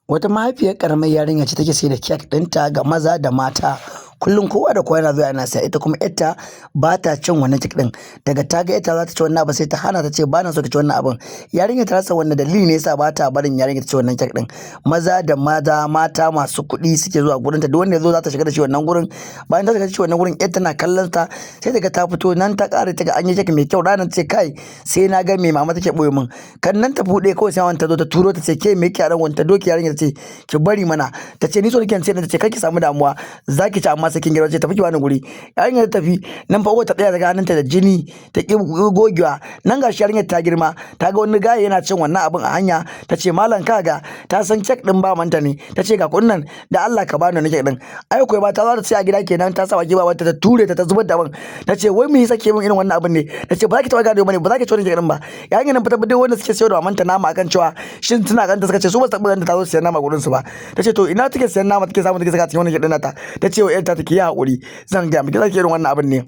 Wata mahaifiyar ƙaramar yarinya ce take sai da kek ɗinta ga maza da mata. Kullum kowa da kowa yana zuwa yana saya, ita kuma ƴarta ba ta cin wannan kek ɗin. Daga ta ga ƴarta za ta ci wannan abu sai ta hana ta ce ba na so ta ci wannan abun. Yarinyar ta rasa wanne dalili ne yasa ba ta barin yarinyar ta ci wannan kek ɗin. Maza da mata masu kuɗi suke zuwa gurinta, duk wanda ya zo za ta shiga da shi wannan gurin. Bayan ta shiga da shi wannan gurin, ƴar tana kallon ta sai daga ta fito nan ta ƙara ta ga an yi kek mai kyau, ranar ce kai sai na ga me mama take ɓoye min. Kan nan ta buɗe kawai sai ta zo ta turo ta ce ke me kike a ran wani ta doki yarinyar ta ce ki bari mana, ta ce ni so nake sai ta ce kar ki samu damuwa za ki ci amma sai kin girma, ce tafi ki bani guri. Yarinyar ta tafi nan fa uwar ta tsaya daga hannunta da jini ta ki gogewa. Nan gashi yarinyar ta girma ta ga wani gaye yana cin wannan abin a hanya, ta ce malam kaga ta san kek din ba manta ne, ta ce ga kuɗin nan da Allah ka bani wannan kek din. Ai kuwa ba ta zo ta ce a gida kenan ta sa baki ba wata ta ture ta zubar da abin, ta ce wai me yasa ke min irin wannan abin ne, ta ce ba za ki taɓa gado bane, ba za ki ci wannan kek din ba. Yarinyar nan fita duk wanda suke sayar da mamanta nama akan cewa shin suna ganta, suka ce su ba su taɓa ganta ta zo siyan nama gurin su ba. Ta ce to ina take siyan nama take samu take saka cikin wannan kek din nata. Ta ce wa ƴarta take yi haƙuri zan ga miki zaki irin wannan abin ne.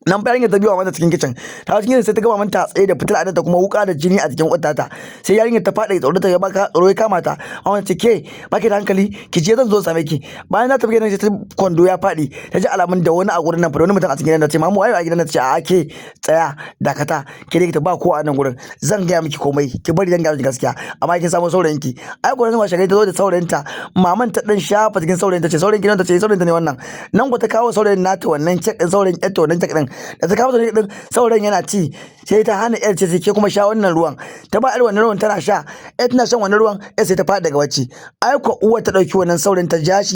Nan bayan ta biyo mata cikin kicin, ta cikin sai ta gama manta tsaye da fitila da kuma wuka da jini a jikin uwarta. Sai yarinyar ta faɗa tsoro ta baka tsoro ya kama ta, amma ce ke baki da hankali ki je zan zo same ki. Bayan ta tafi gidan ta kwando ya faɗi, ta ji alamun da wani a gurin nan fa wani mutum a cikin gidan ta ce mamu ayo a gidan ta ce a ke tsaya dakata ke dai ki ba ko a nan gurin zan gaya miki komai ki bari zan gaya miki gaskiya amma kin samu saurayin ki. Ai gurin washe gari ta zo da saurayinta, maman ta dan shafa cikin saurayin ta ce saurayin gidan ta ce saurayin ta ne wannan. Nan ko ta kawo saurayin nata wannan kek din saurayin ƴar wannan kek din da ta kawo din saurayin yana ci sai ta hana ƴar ce ke kuma sha wannan ruwan, ta ba ƴar wannan ruwan tana sha, ƴar tana shan wannan ruwan ƴar sai ta faɗi daga bacci. Ai ko uwar ta ɗauki wannan saurayin ta ja shi